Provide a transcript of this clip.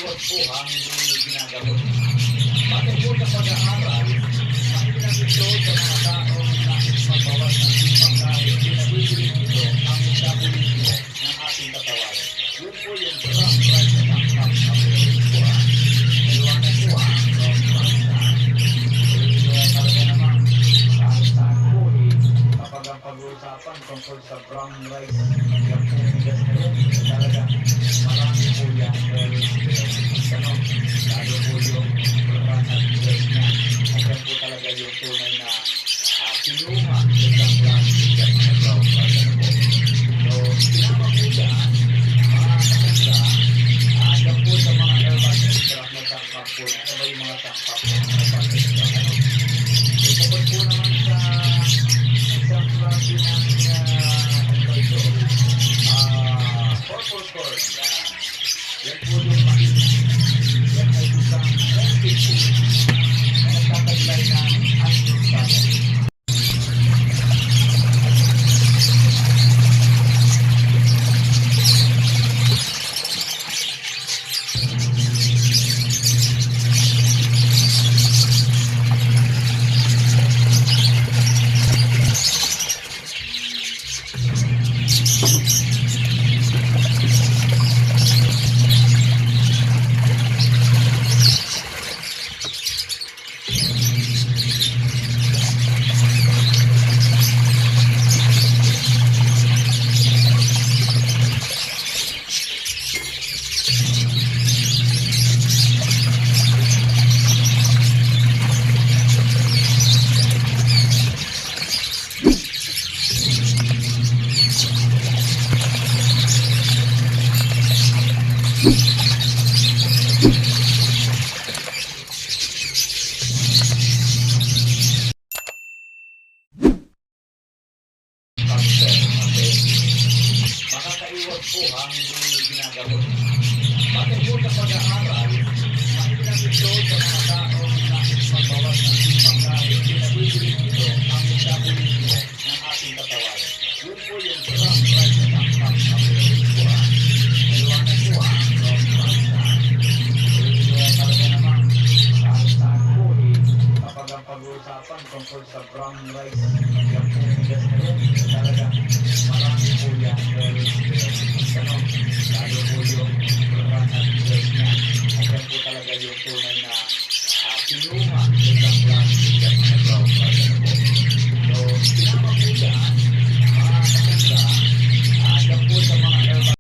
nakakaiwas po hindi ginagamot. Bakit po sa pag-aaral, mainam ito sa mga taong nais magbawas ng timbang dahil pinabibiling ito ang metabolismo ng ating katawan. Yun po yung from rice na tangkap na po po Maliwanag po from rice na. Talaga naman, saan po kapag ang pag-uusapan tungkol sa brown rice, yung po bigas na yun, talaga marami po yan. Lalo po yung brown at rice na. At yan po talaga yung tunay na sinuma yung plastic at mga brown rice na po. So, sinama po dyan, mga kasanda, yan po sa mga herbal extract na tangkap po na, sabay yung mga tangkap na herbal extract. Bukod po naman sa isang klase ng purple corn. Yan po yung mainit. Yan ay isang healthy food na nagtataglay ng antioxidant. Makakaiwas po hindi ginagamot. Bakit po sa pag-aaral, mainam ito sa mga taong nais magbawas ng timbang dahil pinabibiling ito ang metabolismo ng ating katawan. Yun po yung from rice na tangkap na po po Maliwanag po from rice na. Talaga naman, saan po kapag ang pag-uusapan tungkol sa brown rice,